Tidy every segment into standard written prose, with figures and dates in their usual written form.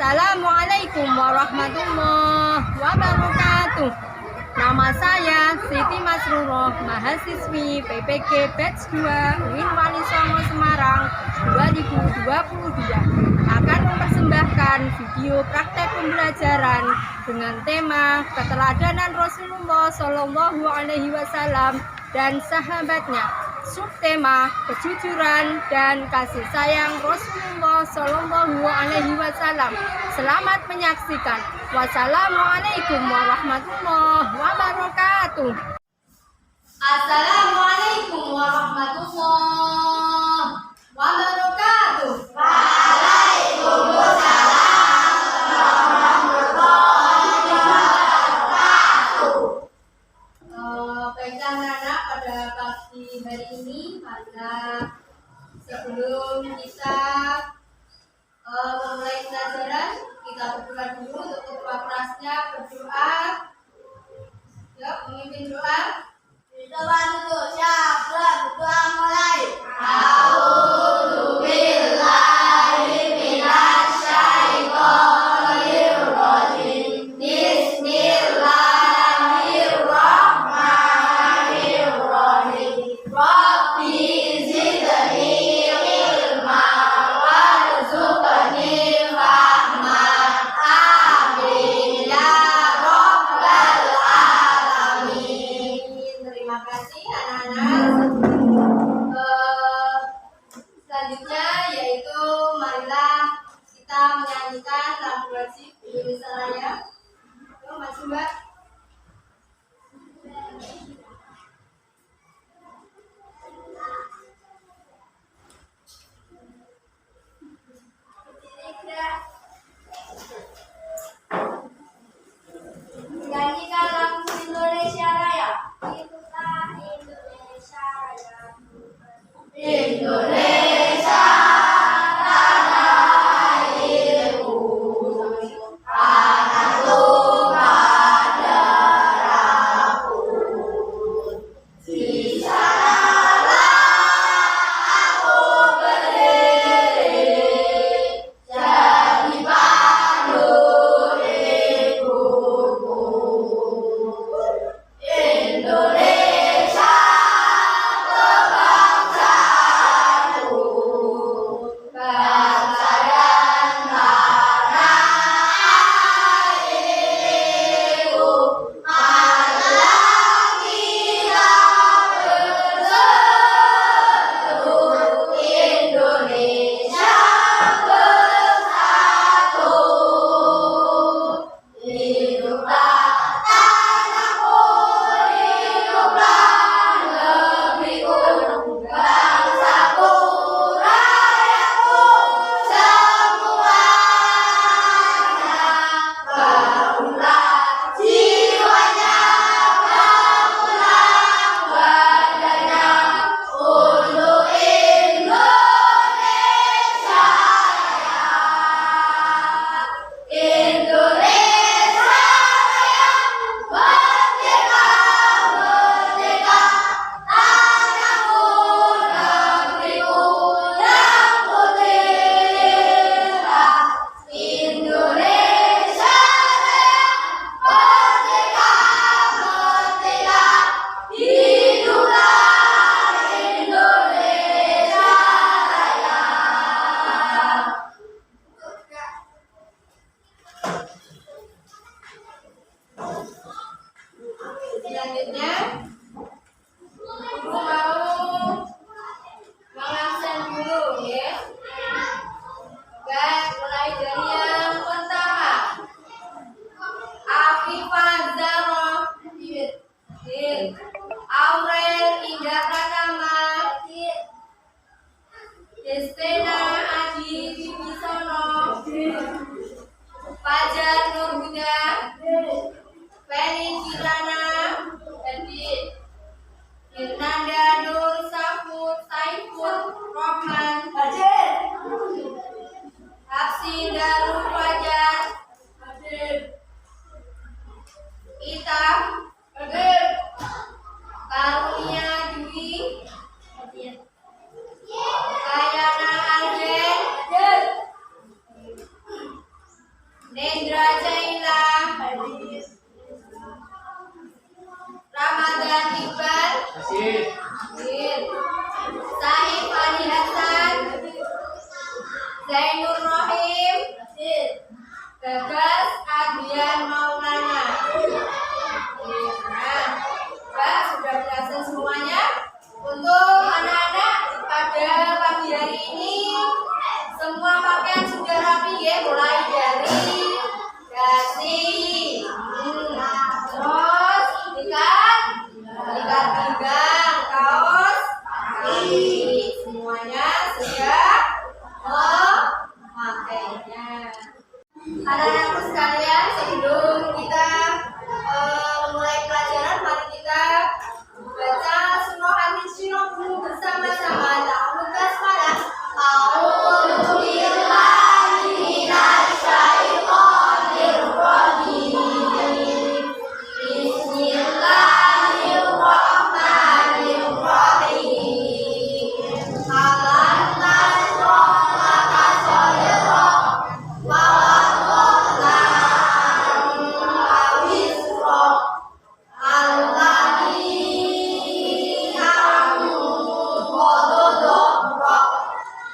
Assalamualaikum warahmatullahi wabarakatuh. Nama saya Siti Masruroh, mahasiswi PPG Batch 2 UIN Wali Songo Semarang 2022 akan mempersembahkan video praktek pembelajaran dengan tema keteladanan Rasulullah Shallallahu Alaihi Wasallam dan sahabatnya. Subtema kejujuran dan kasih sayang Rasulullah Shallallahu Alaihi Wasallam. Selamat menyaksikan. Wassalamualaikum warahmatullahi wabarakatuh. Assalamualaikum warahmatullahi wabarakatuh. Waalaikumsalam warahmatullahi wabarakatuh. Baiklah anak-anak, pada pagi hari ini marilah sebelum kita memulai pelajaran, kita berdoa dulu untuk ketua kelasnya berdoa. Yuk, memimpin doa. Berdoa dulu, siapa? Berdoa mulai. A'udzubillahi minasyaitonir rajim. Bismillahirrahmanirrahim. Rabbi zidni ilma warzuqni fahman. Amin ya rabbal alamin. Terima kasih anak-anak. Selanjutnya yaitu marilah kita menyanyikan lagu wajib Indonesia Raya. Yuk maju Mbak. Nyanyikan lagu Indonesia Raya. Itulah Indonesia Raya. Indonesia tanah airku, tanah tumpah darahku. Di sanalah aku berdiri, jadi pandu hidupku. Indonesia kebangsaanku, bangsa dan tanah airku. Marilah kita bersatu, Indonesia bersatu. Hiduplah tanahku, hiduplah negeriku, bangsaku, rakyatku, semuanya. Bangunlah jiwanya, bangunlah badannya untuk Indonesia Raya. Indonesia Raya, merdeka, merdeka, tanahku, negeriku yang putihlah. Indonesia Raya, merdeka, merdeka, hiduplah Indonesia Raya. Selanjutnya Ibu mau mengabsen dulu ya. Baik, mulai dari yang pertama. Afifah Zahra, Aurel Indah Pratama, Destena Adi Wibisono, Fajar Nur Huda, Feli Kirana, Yunanda Nur Safur Saiful Rohman, Hapsi Darul Fajar, Ita, Karunia Dwi, Kayana Alden, pakaian sudah rapi ya, mulai dari dasi, terus ikat pinggang, kaos kaki, semuanya sudah memakainya. Anak-anakku sekalian, sebelum kita mulai pelajaran, mari kita baca surah Al-Insyirah dulu bersama-sama. Ta'awudz basmalah. A'udzu billahi minasyaitonir rajim. Bismillahirrahmanirrahim. Alam nashrah laka sadrak wa wada'na anka wizrak alladzi anqadha dhahrak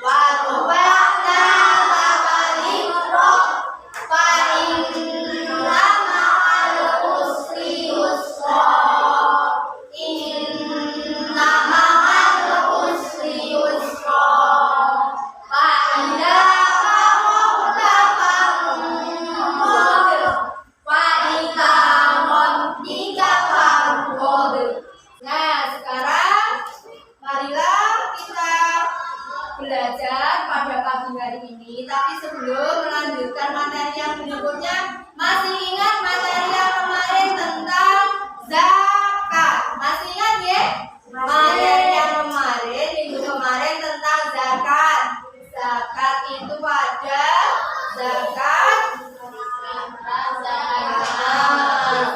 wa rafa'na laka dhikrak fa inna ma'al usri yusra inna ma'al usri yusra fa idza faragta fanqadhir wa ila rabbika farghab. Nah, sekarang marilah kita belajar pada pagi hari ini. Tapi sebelum melanjutkan materi yang berikutnya, masih ingat materi yang kemarin tentang zakat? Masih ingat ya? Materi yang kemarin, minggu kemarin tentang zakat. Zakat itu ada zakat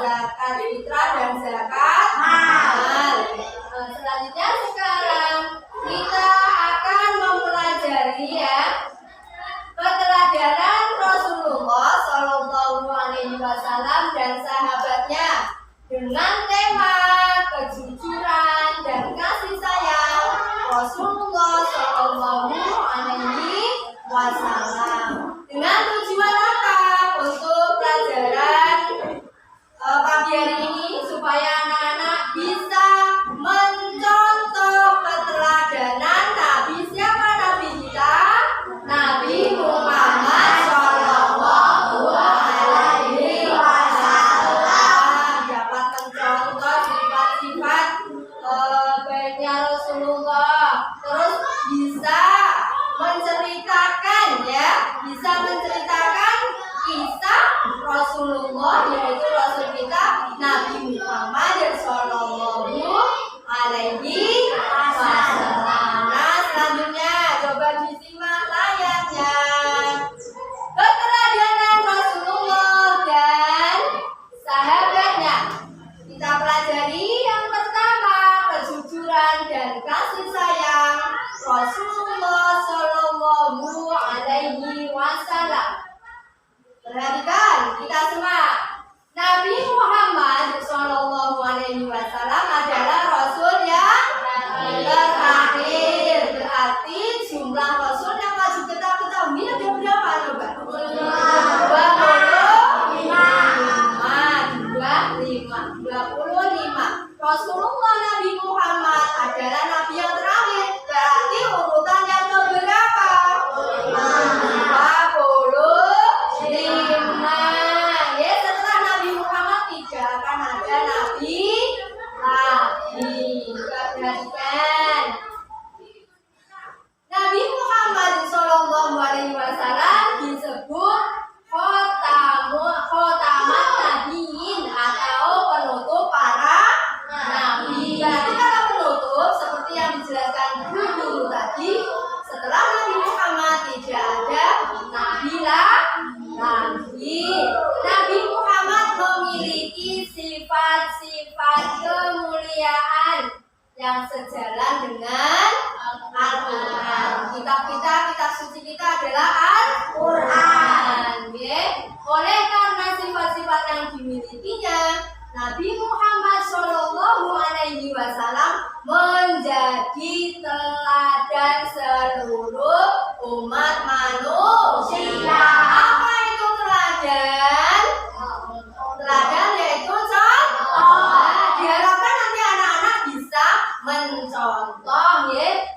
zakat fitrah dan zakat mal. Selanjutnya sekarang kita akan mempelajari ya keteladanan Rasulullah Shallallahu Alaihi Wasallam dan sahabatnya dengan tema kejujuran dan kasih sayang Rasulullah Shallallahu Alaihi Wasallam. Dengan tujuan apa? Untuk pelajaran pagi hari ini supaya anak-anak bisa mencontoh keteladanan Nabi. Siapa Nabi kita? Nabi Muhammad Shallallahu Alaihi Wasallam. Dapat mencontoh sifat-sifat baiknya Rasulullah. Terus bisa menceritakan kisah Rasulullah, yaitu Rasul kita Nabi Muhammad Shallallahu Alaihi Wasallam. Nah, selanjutnya coba disimak layarnya. Keteladanan Rasulullah dan sahabatnya. Kita pelajari yang pertama, kejujuran dan kasih sayang Rasulullah Shallallahu Alaihi Wasallam. Perhatikan, kita simak. Nabi Muhammad Shallallahu Alaihi Wasallam adalah Rasul yang terakhir. Berarti jumlah Rasul yang masuk kitab ini ada berapa coba? 25. Rasulullah Nabi Muhammad adalah Nabi yang terakhir. Berarti urutan yang keberapa? 25. Ya, setelah Nabi Muhammad tidak akan ada Nabi lagi. Perhatikan. Nabi Muhammad Shallallahu Alaihi Wasallam disebut khotamat nabiyin atau penutup para nabi. Berarti kata penutup seperti yang dijelaskan guru tadi, setelah Nabi Muhammad tidak ada nabi lagi. Nabi Muhammad memiliki sifat-sifat kemuliaan yang sejalan dengan Al-Quran. Kitab suci kita adalah Al-Quran. Oleh karena sifat-sifat yang dimilikinya, Nabi Muhammad Shallallahu Alaihi Wasallam menjadi teladan seluruh umat manusia. Apa itu teladan? Teladan yaitu contoh. Diharapkan nanti anak-anak bisa mencontoh,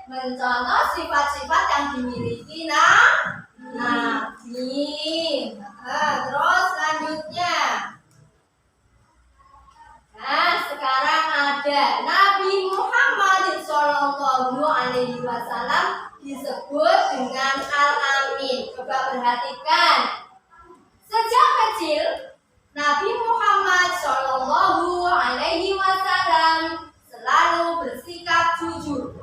mencontoh sifat-sifat yang dimiliki perhatikan. Sejak kecil, Nabi Muhammad Shallallahu Alaihi Wasallam selalu bersikap jujur,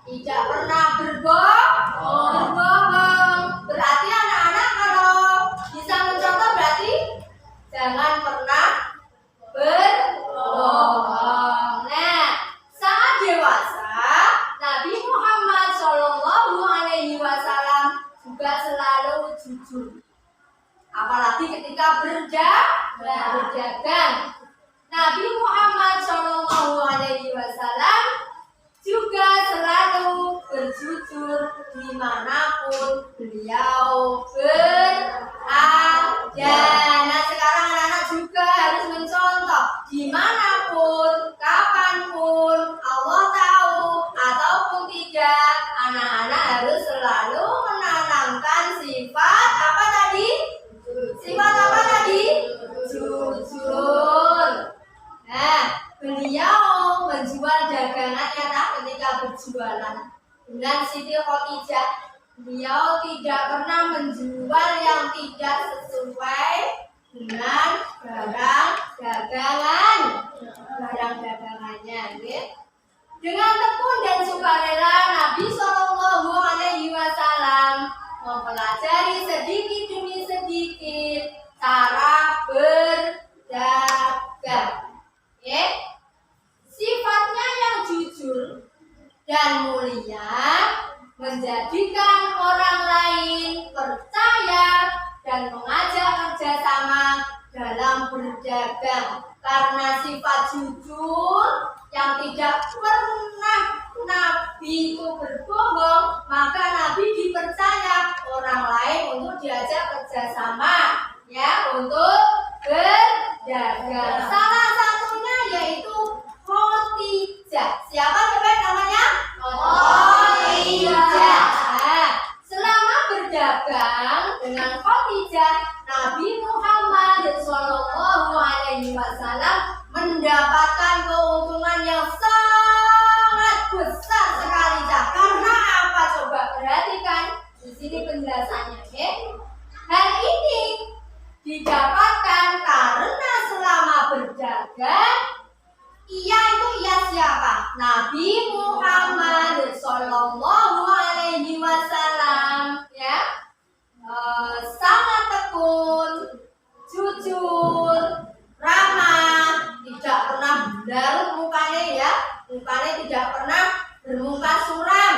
tidak pernah berbohong. Berarti anak-anak kalau bisa mencontoh berarti jangan pernah berbohong. Nah, saat dewasa, Nabi Muhammad Shallallahu Alaihi Wasallam juga selalu jujur. Apalagi ketika berdagang. Nabi Muhammad Shallallahu Alaihi Wasallam juga selalu berjujur dimanapun beliau berada. Nah, sekarang anak-anak juga harus mencontoh dimanapun, kapanpun, Allah tahu ataupun tidak, anak-anak harus selalu menanamkan sifat apa tadi? Sifat apa tadi? Jujur. Nah, beliau menjual dagangannya ketika berjualan dengan Siti Khadijah. Beliau tidak pernah menjual yang tidak sesuai dengan barang dagangannya. Dengan tekun dan sukarela, Nabi Shallallahu Alaihi Wasallam mempelajari sedikit demi sedikit cara berdagang. Sifatnya yang jujur dan mulia menjadikan orang lain percaya dan mengajak kerjasama dalam berdagang. Karena sifat jujur yang tidak pernah Nabi itu berbohong, maka Nabi dipercaya orang lain untuk diajak kerjasama, untuk berdagang. Salah satunya yaitu Khadijah. Siapa coba namanya? Khadijah. Selama berdagang dengan Khadijah, Nabi Muhammad Shallallahu Alaihi Wasallam mendapatkan keuntungan yang sangat besar sekali. Karena apa? Coba perhatikan di sini penjelasannya. Hal ini didapatkan karena selama berdagang ia siapa? Nabi Muhammad Shallallahu Alaihi Wasallam, sangat tekun, jujur, ramah, tidak pernah berdarut mukanya, mukanya tidak pernah bermuka suram.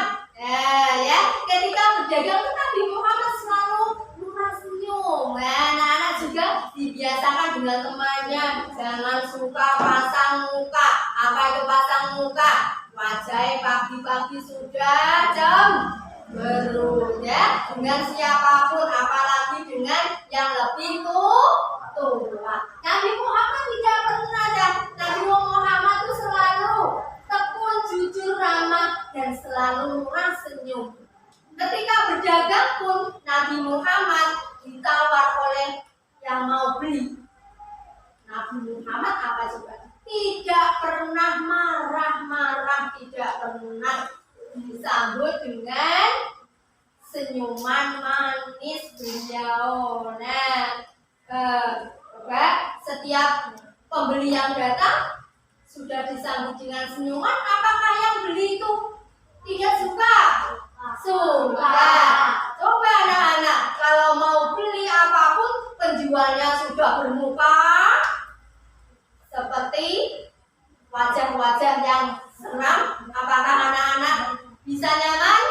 Ketika berdagang itu Nabi Muhammad selalu murah senyum. Anak-anak juga dibiasakan dengan temannya, jangan suka pasang muka. Apa itu pasang muka? Wajahnya pagi-pagi sudah cemberut, dengan siapapun, apalagi dengan yang lebih tua. Nabi Muhammad tidak pernah, Nabi Muhammad itu selalu tekun, jujur, ramah, dan selalu murah senyum. Ketika berdagang pun Nabi Muhammad ditawar oleh yang mau beli. Nabi Muhammad apa coba? Tidak pernah marah-marah, tidak pernah, disambut dengan senyuman manis beliau. Setiap pembeli yang datang sudah disambut dengan senyuman. Apakah yang beli itu tidak suka? Suka. Coba anak-anak, kalau mau beli apapun, penjualnya sudah bermuka seperti wajah-wajah yang seram. Apakah anak-anak bisa nyaman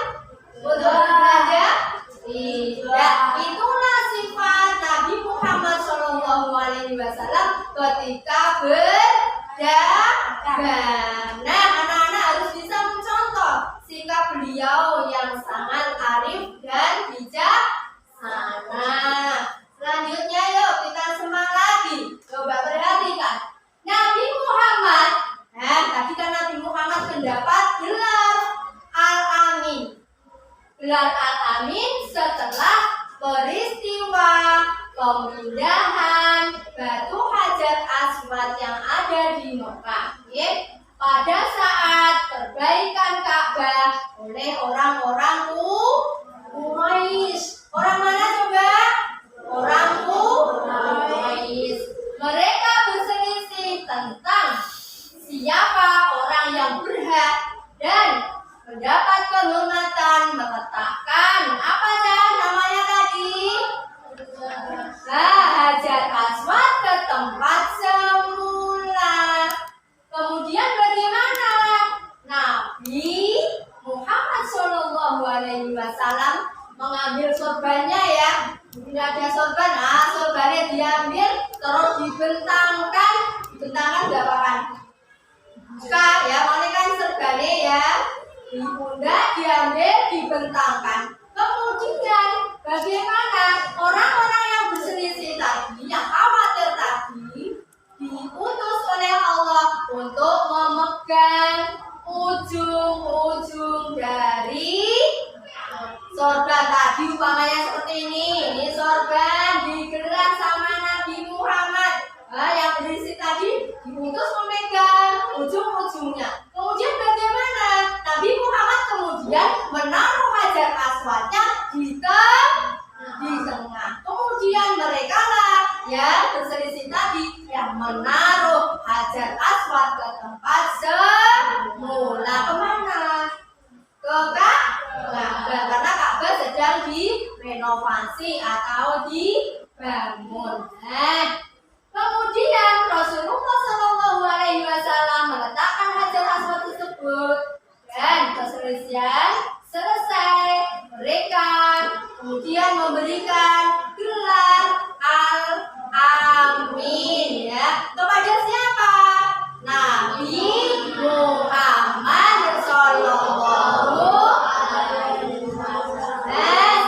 untuk belanja? Tidak. Itulah sifat Nabi Muhammad Shallallahu Alaihi Wasallam ketika berdagang. Anak-anak harus bisa mencontoh sikap beliau yang sangat arif dan bijaksana. Selanjutnya yuk kita semak lagi. Coba perhatikan. Nabi Muhammad, tadi kan Nabi Muhammad mendapat gelar Al-Amin. Gelar Al-Amin setelah peristiwa pemindahan batu Hajar Aswad yang ada di Mekah. Pada saat perbaikan Ka'bah oleh orang-orang Quraisy. Orang mana coba? mengambil sorbannya ya. Ini ada sorban, nah sorbannya diambil terus dibentangkan berapa? Buka ya, mana kan sorbannya ya. Di pundak diambil dibentangkan. Kemudian bagaimana orang-orang yang berselisih tadi, yang khawatir tadi, diutus oleh Allah untuk memegang ujung-ujung dari sorban tadi. Umpamanya seperti ini sorban digelar sama Nabi Muhammad. Yang berisik tadi diutus memegang ujung-ujungnya. Kemudian bagaimana? Nabi Muhammad kemudian menaruh hajar aswadnya di tengah. Kemudian mereka lah yang berselisih tadi yang menaruh hajar aswad ke tempat semula. Kemana? Ke Ka'bah, karena Ka'bah sedang direnovasi atau dibangun. Kemudian Rasulullah SAW meletakkan hajar aswad tersebut dan perselisihan selesai. Mereka kemudian memberikan gelar Al-Amin ya kepada siapa? Nabi Muhammad Sallallahu Alaihi Wasallam.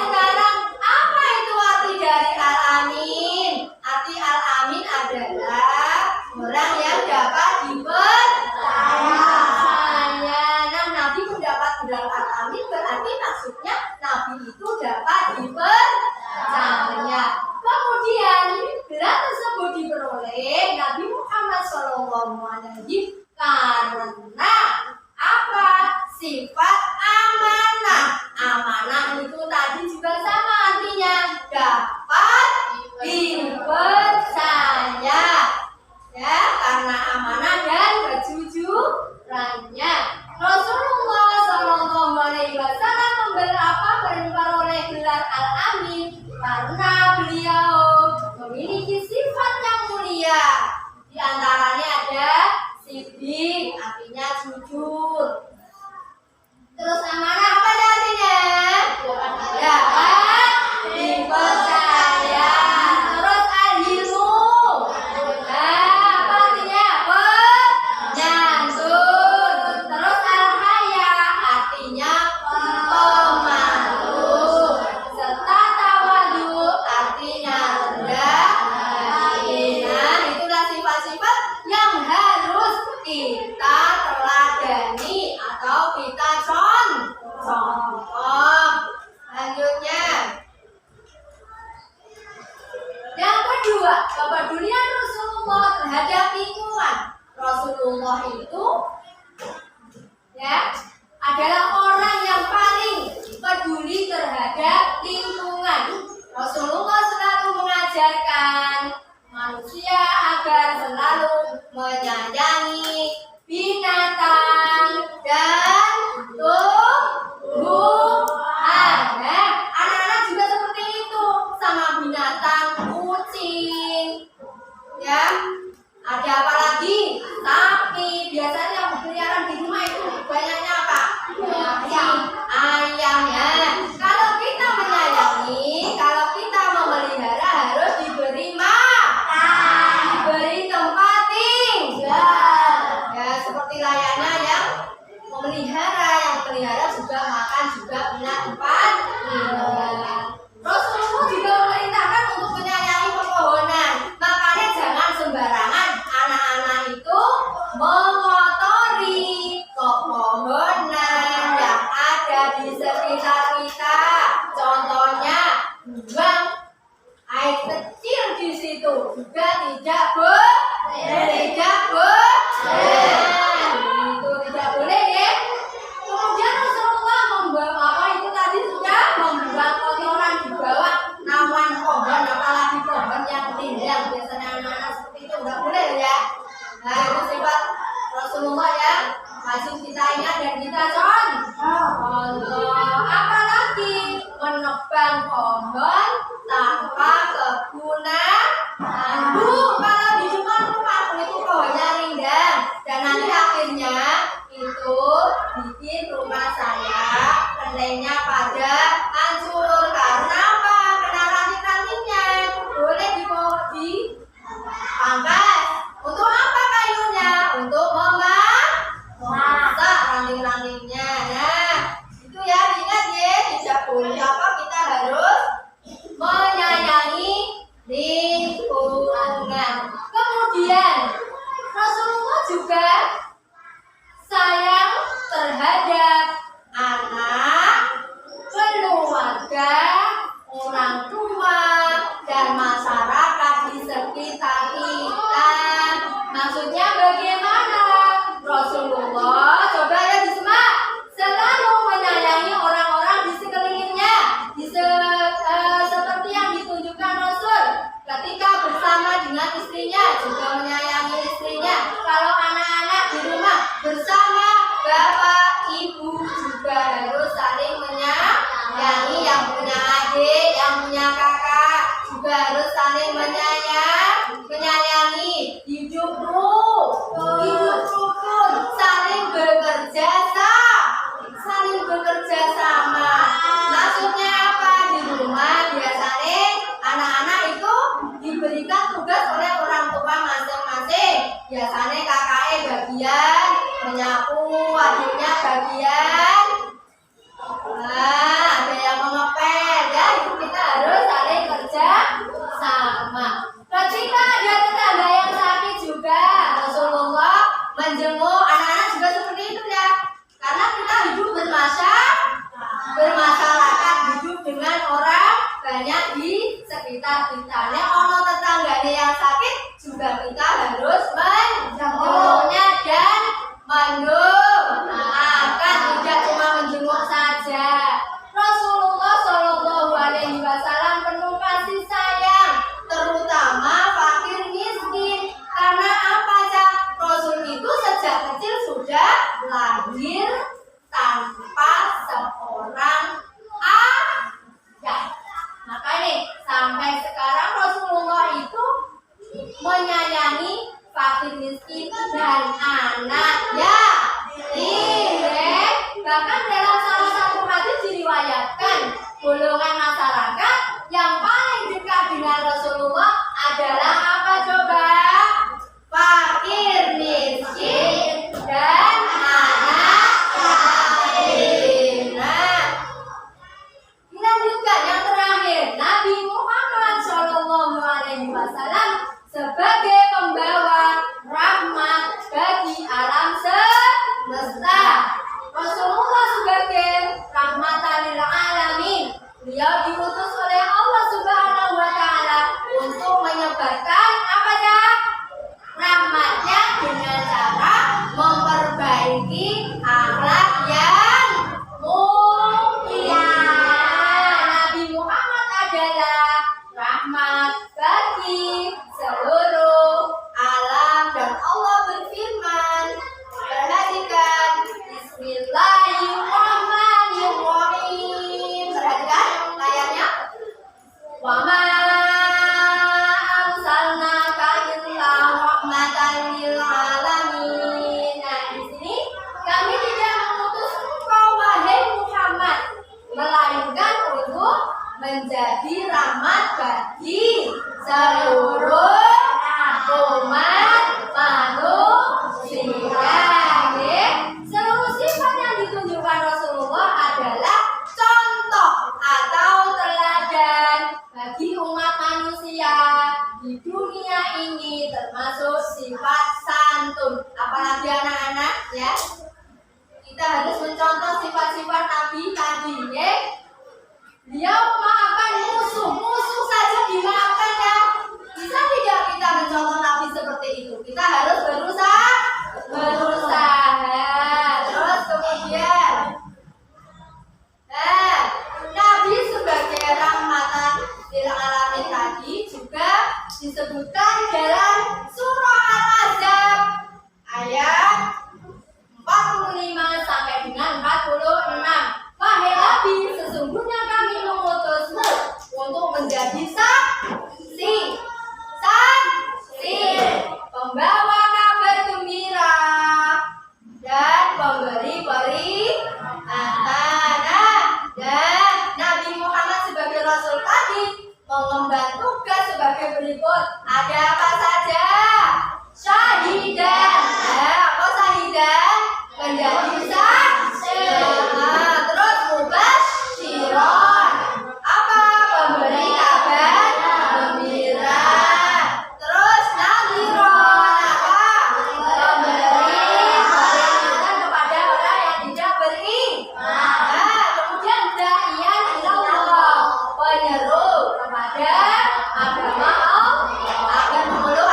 Sekarang apa itu arti dari Al-Amin? Arti Al-Amin adalah orang yang dapat dipercaya. Nah, Nabi mendapat gelar Al-Amin berarti maksudnya Nabi itu dapat dipercaya. Kemudian gelar tersebut diperoleh Nabi Muhammad SAW karena apa? Sifat amanah. Amanah itu tadi juga sama artinya dapat dipercaya. Ya, karena amanah dan kejujurannya. Rasulullah SAW memperoleh gelar Al-Amin karena beliau memiliki sifat yang mulia. Di antaranya ada siddiq, artinya jujur. Terus amanah apa artinya? Dapat dipercaya. Terus al-hilmu. Apa artinya? Penyantun. Terus al-haya, artinya pemalu. Serta tawadu, artinya rendah hati. Nah, itulah sifat-sifat yang harus kita teladani atau kita contoh. Lanjutnya, yang kedua, kepedulian Rasulullah terhadap lingkungan. Rasulullah itu ya adalah orang yang paling peduli terhadap lingkungan. Rasulullah selalu mengajarkan manusia agar selalu menyayangi binatang dan tumbuhan. Anak-anak juga seperti itu sama binatang, kucing, ya. Ada apa lagi? Sapi. Biasanya yang berkeliaran di rumah itu banyaknya apa? Ayam ya. Kalau kita menyayangi, kalau kita memelihara harus diberi makan, diberi tempat tinggal. Ya, seperti layaknya yang memelihara, juga makan juga punya tempat tinggal. Rasulullah juga memerintahkan untuk menyayangi pepohonan. Makanya jangan sembarangan anak-anak itu mengotori pepohonan yang ada di sekitar kita. Contohnya buang air kecil di situ juga tidak boleh. Itu tidak boleh ya. Kemudian Rasulullah membuang kotoran di bawah naungan pohon, apalagi pohon yang rindang. Biasanya anak-anak seperti itu nggak boleh ya. Nah, itu sifat Rasulullah ya. Wajib kita ingat dan kita contoh. Apalagi menebang pohon tanpa kegunaan. Kalau di depan rumah itu pohonnya rindang dan nanti akhirnya itu bikin rumah saya kelengnya pada hancur. dengan istrinya, juga menyayangi istrinya. Kalau anak-anak di rumah bersama bapak, ibu juga harus saling menyayangi. Yang punya adik, yang punya kakak juga harus saling menyayangi. Hidup rukun, saling bekerja sama. Maksudnya apa? Di rumah biasanya anak-anak itu diberikan tugas oleh orang tua masing-masing. Biasanya kakaknya bagian menyapu, adiknya bagian ada yang mengepel, ya itu kita harus saling kerja sama. Ketika ada tetangga yang sakit juga, Rasulullah menjenguk anak-anak juga seperti itu ya. Karena kita hidup bermasyarakat, hidup dengan orang banyak di sekitar kita. Nek ono tetangganya yang sakit juga kita harus menjenguknya dan mendoakan, tidak cuma menjenguk saja. Rasulullah Shallallahu Alaihi Wasallam penuh kasih sayang, terutama fakir miskin. Karena apa Cak? Rasul itu sejak kecil sudah lahir tanpa seorang ayah. Makanya sampai sekarang Rasulullah itu menyayangi fakir miskin dan anak yatim. Bahkan dalam salah satu hadis diriwayatkan, golongan masyarakat yang paling dekat dengan Rasulullah adalah apa coba? Fakir miskin dan anak yatim. Dilanjutkan yang terakhir, Nabi Muhammad Shallallahu Alaihi Wasallam sebagai pembawa rahmat bagi alam semesta. Rasulullah sebagai rahmatan lil alamin. Beliau diutus oleh Allah Subhanahu wa taala untuk menyebarkan apa ya? Rahmatnya dengan cara memperbaiki akhlak yang mulia. Nabi Muhammad adalah rahmat bagi seluruh alam dan Allah berfirman, perhatikan, Bismillahirrahmanirrahim. Perhatikan layarnya. Wa ma arsalnaka illa rahmatan lil alamin. Nah, di sini kami tidak mengutus engkau wahai Muhammad melainkan untuk menjadi rahmat bagi seluruh umat manusia. Seluruh sifat yang ditunjukkan Rasulullah adalah contoh atau teladan bagi umat manusia di dunia ini, termasuk sifat santun. Apalagi anak-anak ya, kita harus mencontoh sifat-sifat Nabi tadi ya. Dia memaafkan musuh saja dimaafkan ya. Bisa tidak kita mencontoh Nabi seperti itu? Kita harus berusaha. Terus kemudian Nabi sebagai rahmatan lil alamin tadi juga disebutkan dalam surah Al-Ahzab ayat 45 sampai dengan 46. Wahai Nabi, sesungguhnya kami mengutusmu untuk menjadi saksi, pembawa kabar gembira dan pemberi peringatan. Dan Nabi Muhammad sebagai Rasul tadi mengemban tugas sebagai berikut. Ada apa saja? Syahidan. Apa syahidan? Menjadi saksi. Terus mubasyiron. Apa? Pemberi kabar gembira. Terus nadhiron. Apa? Pemberi peringatan kepada orang yang tidak beriman. Kemudian da'iyan ilallah, penyeru kepada agama Allah agar memeluk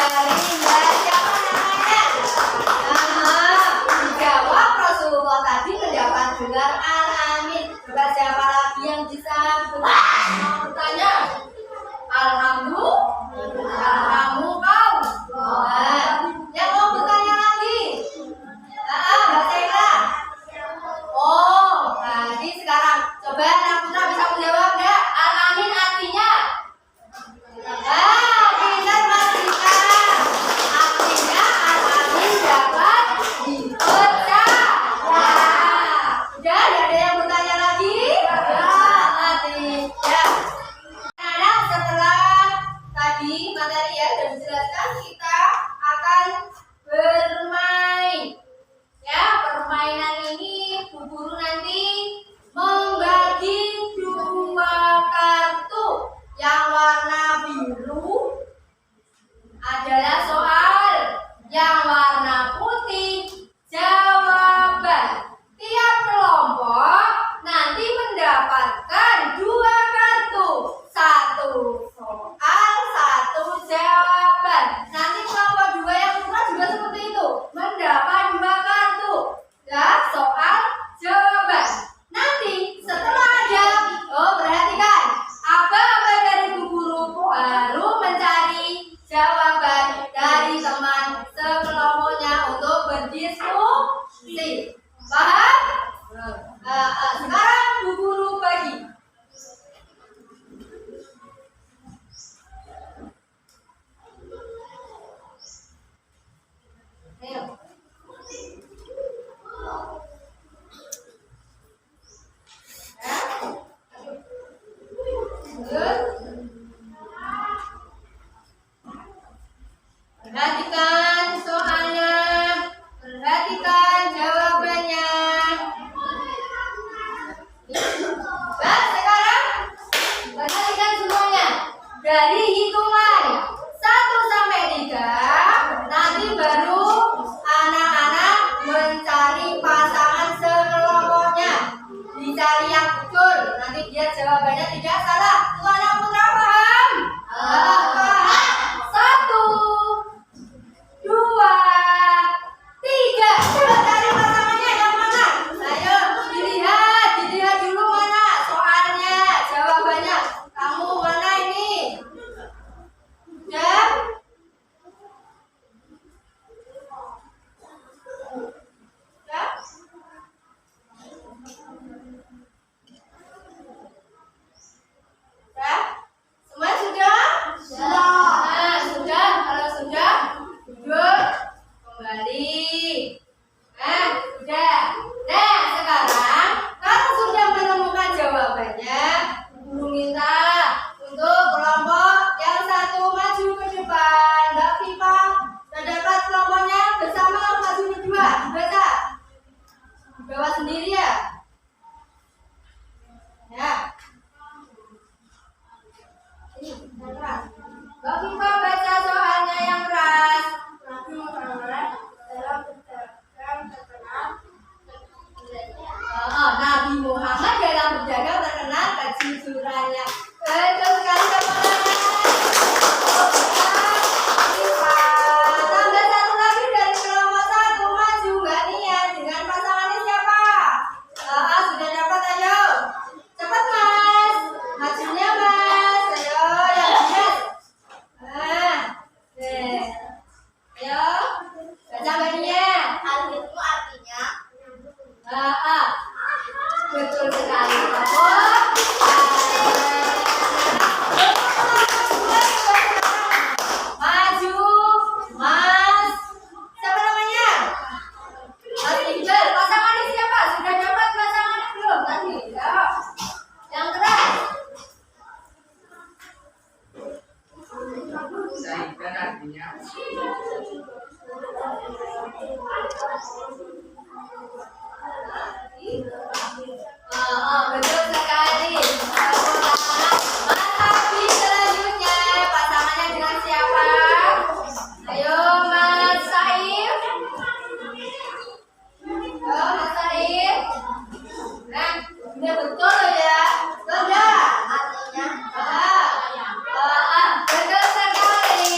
dari Mbak siapa namanya? Dijawab Rasulullah tadi mendapat gelar Al-Amin. Coba siapa lagi yang bisa bertanya? Alhamdulillah kau. Yang mau bertanya lagi? Mbak Sheila. Oh, jadi sekarang coba anak putra bisa menjawab enggak? Al-Amin artinya? Pintar Mas Rika. Artinya Al-Amin dapat dipercaya. Udah, ada yang bertanya lagi? Tidak. Anak, setelah tadi materi ya sudah dijelaskan, kita akan bermain. Ya, permainan ini Bu Guru nanti membagi dua kartu. Yang warna biru adalah soal, yang warna putih jawaban. Tiap kelompok nanti mendapatkan dua kartu, satu soal, satu jawaban. Nanti kelompok dua yang putra juga seperti itu, mendapat dua kartu, ya, soal, jawaban. Nanti setelah ada, perhatikan, apa dari Bu Guru baru mencari jawaban dari teman sekelompoknya untuk berdiskusi. Paham? Sekarang Bu Guru bagi. Ayo. Perhatikan soalnya, perhatikan jawabannya. Baik, sekarang perhatikan semuanya. Dari hitungan 1 sampai 3, nanti baru anak-anak mencari pasangan sekelompoknya. Dicari yang betul, nanti dia jawabannya tidak salah. Tuh anak putra paham? Paham. 1, 2, 3. Coba cari pasangannya yang mana? Ayo dilihat dulu mana soalnya, jawabannya. Kamu mana ini? Ya? Ya? Ya? Semua sudah? Nah, sudah. Kalau sudah, duduk kembali. Nah, sudah. Nah, sekarang kalau sudah menemukan jawabannya, Guru minta untuk kelompok yang satu maju ke depan. Mbak Viva, sudah dapat kelompoknya bersama maju berdua. Baca. Bawa sendiri ya? Ya. Ini, yang keras. Mbak Viva baca soalnya yang keras. Nabi Muhammad dalam berdagang terkenal kejujurannya. Betul sekali teman-teman. Tambah satu lagi dari kelompok 1 maju Mbak Nia dengan pasangannya siapa? Sudah dapat, ayo. Cepat Mas. Majunya Mas. Ayo yang jelas. Ayo. Baca Mbak Nia. Hal itu artinya Betul sekali. Maju, Mas. Siapa namanya? Mas Iqbal. Pasangannya siapa? Sudah dapat pasangannya belum tadi? Ya. Yang keras. Sahikan artinya betul sekali. Mas Abi selanjutnya pasangannya dengan siapa? Ayo Mas Saif. Mas Saif. Nah, udah betul ya. Betul. artinya Betul sekali.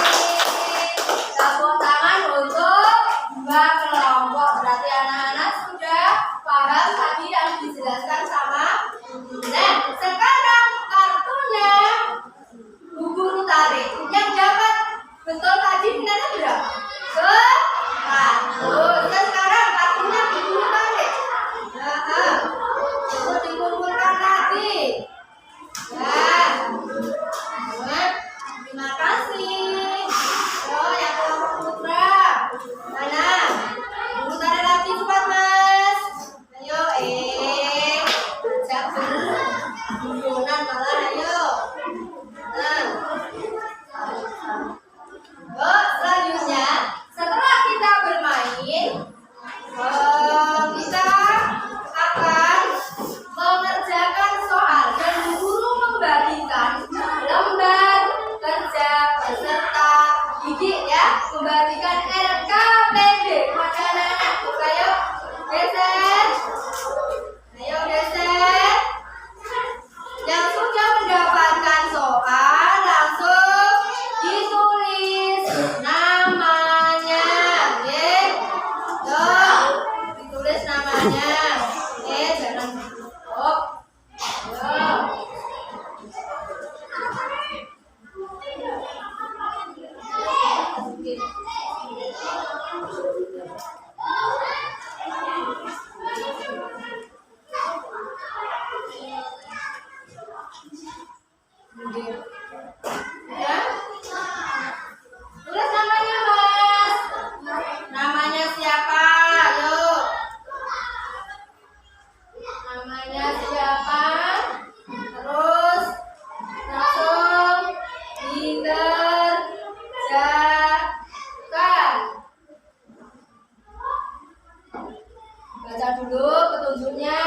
Baca dulu petunjuknya.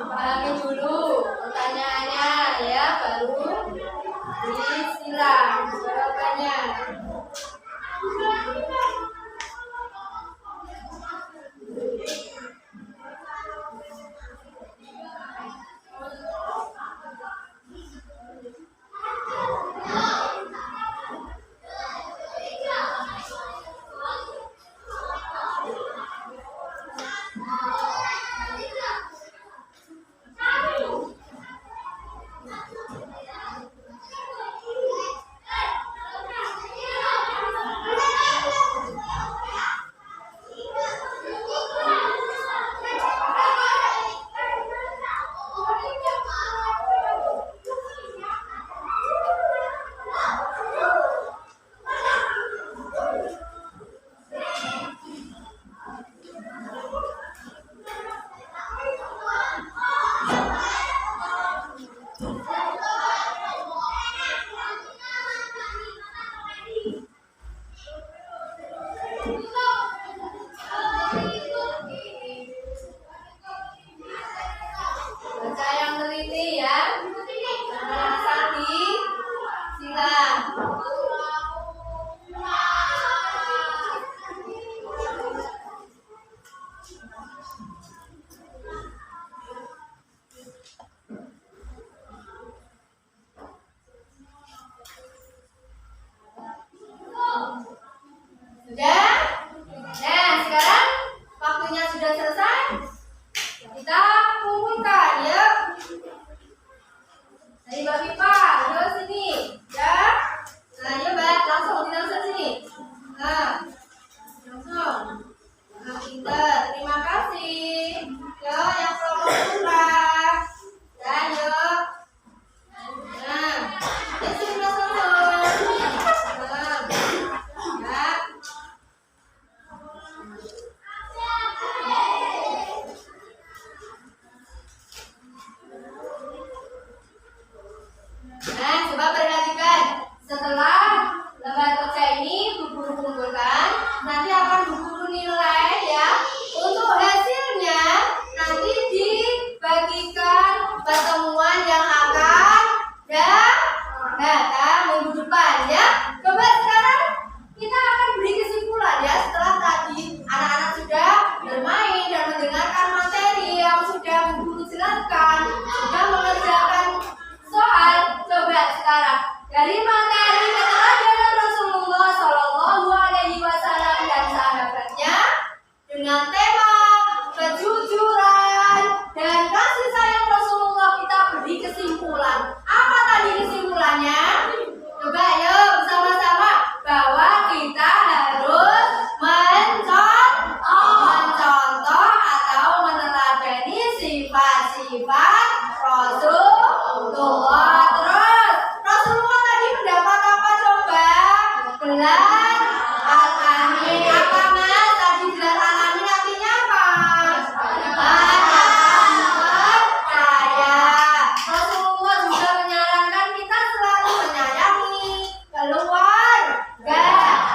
Dipahami dulu pertanyaannya ya, baru disilang jawabannya. Baca yang teliti ya. Sandi, silang. Sudah? Nah, sekarang waktunya sudah selesai. Kita kumpulkan ya. Dari Mbak Pipa, ayo sini. Ya. Nah, coba langsung sini. Nah, langsung. Nah, pinter. Terima kasih. Yo, yang promosi. Dan yuk. Nah, ini sudah selesai. Nah, ya. Nah, coba perhatikan. Setelah lembar kerja ini guru kumpulkan, nanti akan guru nilai ya. Untuk hasilnya nanti dibagikan pertemuan yang akan datang minggu depan ya. Coba sekarang kita akan beri kesimpulan ya. Setelah tadi anak-anak sudah bermain dan mendengarkan materi yang sudah guru jelaskan, sudah mengerjakan soal. Coba sekarang dari materi keteladanan Rasulullah Shallallahu Alaihi Wasallam dan sahabatnya dengan tema kejujuran dan kasih sayang Rasulullah, kita beri kesimpulan. Apa tadi kesimpulannya? Coba ayo bersama-sama bahwa kita harus mencontoh atau meneladani sifat-sifat Rasulullah. Terus Rasulullah tadi mendapat apa coba? Gelar Al-Amin. Apa mas? Tadi gelar Al-Amin artinya apa? Percaya. Rasulullah juga menyarankan kita selalu menyayangi keluarga,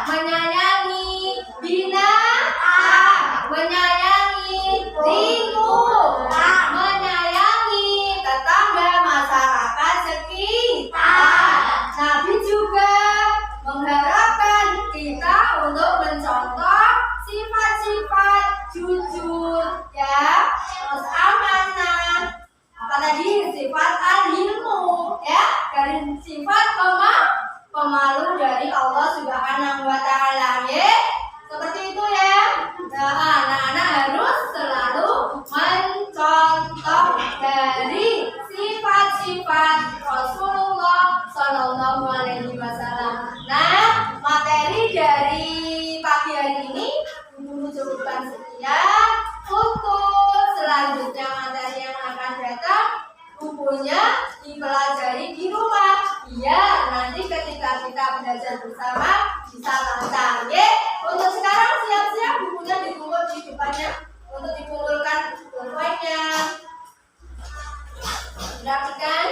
menyayangi binatang, menyayangi lingkungan, menyayangi tetangga, masyarakat sekitar. Nabi juga mengharapkan kita untuk mencontoh sifat-sifat jujur ya, terus amanah, apa tadi, sifat al-hilmu ya, dari sifat pemalu dari Allah Subhanahu wa Ta'ala ya. Seperti itu ya. Nah, anak-anak harus selalu mencontoh dari sifat-sifat Rasulullah Shallallahu Alaihi Wasallam. Nah, materi dari pagi hari ini Guru cukupkan sekian. Untuk selanjutnya materi yang akan datang, bukunya dipelajari di rumah biar nanti ketika kita belajar bersama bisa lancar ya. Untuk sekarang siap-siap buku kemudian dikumpul di depannya untuk dikumpulkan koinnya. Perhatikan.